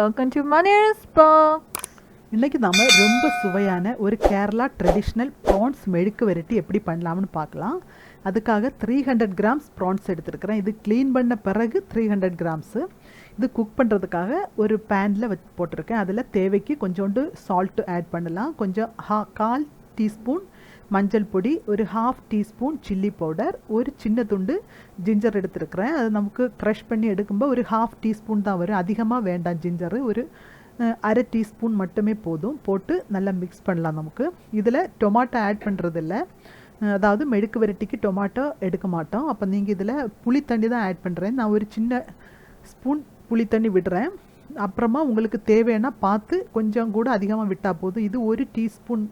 welcome to Manera's box. இன்னைக்கு நாம ரொம்ப சுவையான ஒரு கேரளா ட்ரெடிஷ்னல் ப்ரான்ஸ் மெழுக்குவரட்டி எப்படி பண்ணலாம்னு பார்க்கலாம். அதுக்காக 300 கிராம்ஸ் ப்ரான்ஸ் எடுத்துருக்கிறேன். இது க்ளீன் பண்ண பிறகு 300 கிராம்ஸு. இது குக் பண்ணுறதுக்காக ஒரு பேனில் போட்டிருக்கேன். அதில் தேவைக்கு கொஞ்சோண்டு சால்ட்டு ஆட் பண்ணலாம். கொஞ்சம் 1/4 டீஸ்பூன் மஞ்சள் பொடி, ஒரு 1/2 டீஸ்பூன் சில்லி பவுடர், ஒரு சின்ன துண்டு ஜிஞ்சர் எடுத்துருக்கிறேன். அது நமக்கு க்ரஷ் பண்ணி எடுக்கும்போது ஒரு 1/2 டீஸ்பூன் தான் வரும், அதிகமாக வேண்டாம். ஜிஞ்சரு ஒரு 1/2 டீஸ்பூன் மட்டுமே போதும். போட்டு நல்லா மிக்ஸ் பண்ணலாம். நமக்கு இதில் டொமாட்டோ ஆட் பண்ணுறதில்ல, அதாவது மெழுக்கு வரட்டிக்கு டொமாட்டோ எடுக்க மாட்டோம். அப்போ நீங்கள் இதில் புளி தண்ணி தான் ஆட் பண்ணுறேன். நான் ஒரு சின்ன ஸ்பூன் புளி தண்ணி விடுறேன். அப்புறமா உங்களுக்கு தேவைன்னா பார்த்து கொஞ்சம் கூட அதிகமாக விட்டால் போதும். இது 1 டீஸ்பூன்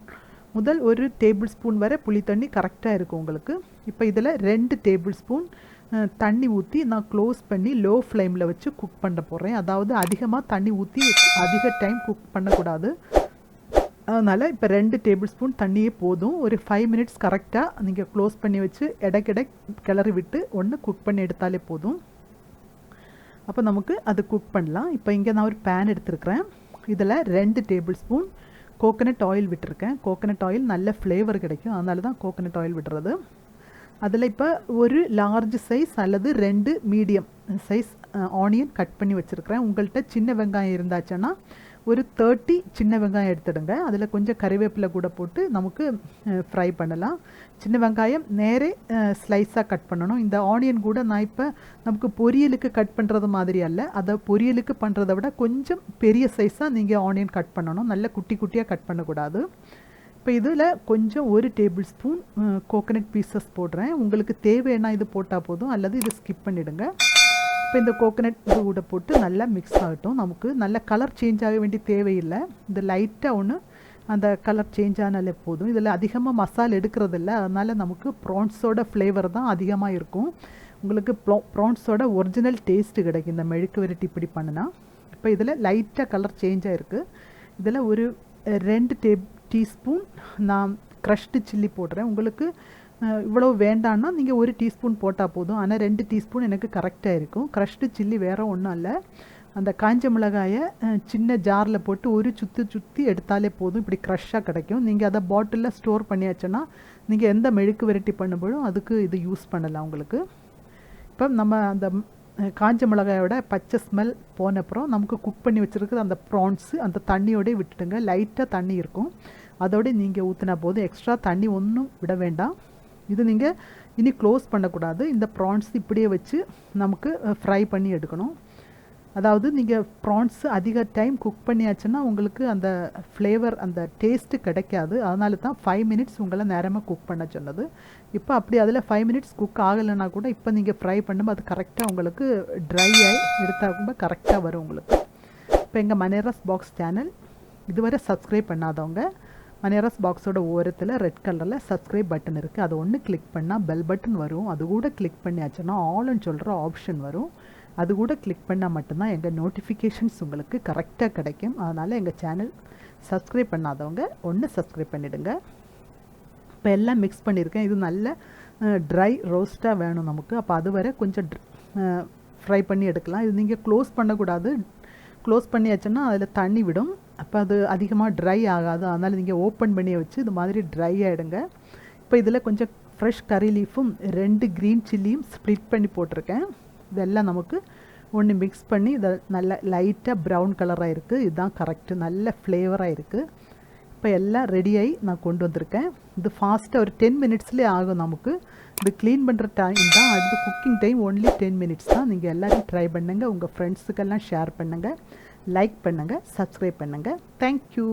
முதல் 1 டேபிள் ஸ்பூன் வரை புளி தண்ணி கரெக்டாக இருக்கும் உங்களுக்கு. இப்போ இதில் 2 டேபிள் ஸ்பூன் தண்ணி ஊற்றி நான் க்ளோஸ் பண்ணி லோ ஃப்ளேமில் வச்சு குக் பண்ண போகிறேன். அதாவது அதிகமாக தண்ணி ஊற்றி அதிக டைம் குக் பண்ணக்கூடாது. அதனால் இப்போ 2 டேபிள் ஸ்பூன் தண்ணியே போதும். ஒரு 5 மினிட்ஸ் கரெக்டாக நீங்கள் க்ளோஸ் பண்ணி வச்சு இடைக்கிடை கிளறி விட்டு ஒன்று குக் பண்ணி எடுத்தாலே போதும். அப்போ நமக்கு அது குக் பண்ணலாம். இப்போ இங்கே நான் ஒரு பேன் எடுத்துருக்கிறேன். இதில் 2 டேபிள் ஸ்பூன் கோகனட் ஆயில் விட்டுருக்கேன். கோகனட் ஆயில் நல்ல ஃப்ளேவர் கிடைக்கும், அதனால தான் கோகனட் ஆயில் விடுறது. அதில் இப்போ ஒரு லார்ஜ் சைஸ் அல்லது 2 மீடியம் சைஸ் ஆனியன் கட் பண்ணி வச்சுருக்கிறேன். உங்கள்கிட்ட சின்ன வெங்காயம் இருந்தாச்சுன்னா ஒரு 30 சின்ன வெங்காயம் எடுத்துடுங்க. அதில் கொஞ்சம் கறிவேப்பிலை கூட போட்டு நமக்கு ஃப்ரை பண்ணலாம். சின்ன வெங்காயம் நேரே ஸ்லைஸாக கட் பண்ணணும். இந்த ஆனியன் கூட நான் இப்போ நமக்கு பொரியலுக்கு கட் பண்ணுறது மாதிரி அல்ல, அதை பொரியலுக்கு பண்ணுறதை விட கொஞ்சம் பெரிய சைஸாக நீங்கள் ஆனியன் கட் பண்ணணும். நல்ல குட்டி குட்டியாக கட் பண்ணக்கூடாது. இப்போ இதில் கொஞ்சம் 1 டேபிள் ஸ்பூன் கோகனட் பீசஸ் போடுறேன். உங்களுக்கு தேவைன்னா இது போட்டால் போதும், அல்லது இதை ஸ்கிப் பண்ணிவிடுங்க. இப்போ இந்த கோகனட் இது கூட போட்டு நல்லா மிக்ஸ் ஆகட்டும். நமக்கு நல்ல கலர் சேஞ்ச் ஆக வேண்டிய தேவையில்லை. இந்த லைட்டாக ஒன்று அந்த கலர் சேஞ்ச் ஆனாலே போதும். இதில் அதிகமாக மசாலா எடுக்கிறதில்ல, அதனால் நமக்கு ப்ரான்ஸோட ஃப்ளேவர் தான் அதிகமாக இருக்கும். உங்களுக்கு ப்ரான்ஸோட ஒரிஜினல் டேஸ்ட்டு கிடைக்கும் இந்த மெழுக்கு வரட்டி இப்படி பண்ணுனா. இப்போ இதில் லைட்டாக கலர் சேஞ்ச் ஆகிருக்கு. இதில் ஒரு 2 டீஸ்பூன் நான் க்ரஷ்டு சில்லி போடுறேன். உங்களுக்கு இவ்வளோ வேண்டான்னா நீங்கள் 1 டீஸ்பூன் போட்டால் போதும். ஆனால் 2 டீஸ்பூன் எனக்கு கரெக்டாக இருக்கும். க்ரஷ்டு சில்லி வேறு ஒன்றும் இல்லை, அந்த காஞ்ச மிளகாயை சின்ன ஜாரில் போட்டு ஒரு சுற்றி எடுத்தாலே போதும். இப்படி க்ரஷ்ஷாக கிடைக்கும். நீங்கள் அதை பாட்டிலில் ஸ்டோர் பண்ணியாச்சுன்னா நீங்கள் எந்த மெழுக்கு வரட்டி பண்ணும்போதும் அதுக்கு இது யூஸ் பண்ணலாம் உங்களுக்கு. இப்போ நம்ம அந்த காஞ்ச மிளகாயோட பச்சை ஸ்மெல் போனப்புறம் நமக்கு குக் பண்ணி வச்சுருக்குற அந்த ப்ரான்ஸு அந்த தண்ணியோடய விட்டுடுங்க. லைட்டாக தண்ணி இருக்கும், அதோடு நீங்கள் ஊற்றினா போதும். எக்ஸ்ட்ரா தண்ணி ஒன்றும் விட வேண்டாம். இது நீங்கள் இனி க்ளோஸ் பண்ணக்கூடாது. இந்த ப்ரான்ஸ் இப்படியே வச்சு நமக்கு ஃப்ரை பண்ணி எடுக்கணும். அதாவது நீங்கள் ப்ரான்ஸ் அதிக டைம் குக் பண்ணியாச்சுன்னா உங்களுக்கு அந்த ஃப்ளேவர் அந்த டேஸ்ட்டு கிடைக்காது. அதனால தான் 5 மினிட்ஸ் உங்களை நேரமாக குக் பண்ண சொன்னது. இப்போ அப்படி அதில் 5 மினிட்ஸ் குக் ஆகலைன்னா கூட இப்போ நீங்கள் ஃப்ரை பண்ணும்போது அது கரெக்டாக உங்களுக்கு ட்ரை ஆகி எடுத்தாக்கும்போது கரெக்டாக வரும் உங்களுக்கு. இப்போ எங்கள் மனேராஸ் பாக்ஸ் சேனல் இதுவரை சப்ஸ்கிரைப் பண்ணாதவங்க மனேராஸ் பாக்ஸோட ஓரத்தில் ரெட் கலரில் சப்ஸ்கிரைப் பட்டன் இருக்குது. அதை ஒன்று கிளிக் பண்ணால் பெல் பட்டன் வரும். அது கூட கிளிக் பண்ணியாச்சுன்னா ஆல்னு சொல்கிற ஆப்ஷன் வரும். அது கூட கிளிக் பண்ணால் மட்டும்தான் எங்கள் நோட்டிஃபிகேஷன்ஸ் உங்களுக்கு கரெக்டாக கிடைக்கும். அதனால் எங்கள் சேனல் சப்ஸ்கிரைப் பண்ணாதவங்க ஒன்று சப்ஸ்கிரைப் பண்ணிவிடுங்க. இப்போ எல்லாம் மிக்ஸ் பண்ணியிருக்கேன். இது நல்ல ட்ரை ரோஸ்ட்டாக வேணும் நமக்கு. அப்போ அது வரை கொஞ்சம் ஃப்ரை பண்ணி எடுக்கலாம். இது நீங்கள் க்ளோஸ் பண்ணக்கூடாது. க்ளோஸ் பண்ணியாச்சுன்னா அதில் தண்ணி விடும், அப்போ அது அதிகமாக ட்ரை ஆகாது. அதனால் நீங்கள் ஓப்பன் பண்ணி வச்சு இது மாதிரி ட்ரை ஆகிடுங்க. இப்போ இதில் கொஞ்சம் ஃப்ரெஷ் கறி லீஃபும் 2 க்ரீன் சில்லியும் ஸ்ப்ளிட் பண்ணி போட்டிருக்கேன். இதெல்லாம் நமக்கு ஒன்று மிக்ஸ் பண்ணி இதை நல்ல லைட்டாக ப்ரௌன் கலராக இருக்குது. இதுதான் கரெக்டு, நல்ல ஃப்ளேவராக இருக்குது. இப்போ எல்லாம் ரெடியாகி நான் கொண்டு வந்திருக்கேன். இது ஃபாஸ்ட்டாக ஒரு 10 மினிட்ஸ்லேயே ஆகும் நமக்கு. இது க்ளீன் பண்ணுற டைம் தான், அடுத்து குக்கிங் டைம் ஒன்லி 10 மினிட்ஸ் தான். நீங்கள் எல்லோரும் ட்ரை பண்ணுங்கள், உங்கள் ஃப்ரெண்ட்ஸுக்கெல்லாம் ஷேர் பண்ணுங்கள், லைக் பண்ணுங்கள், சப்ஸ்கிரைப் பண்ணுங்கள். தேங்க்யூ.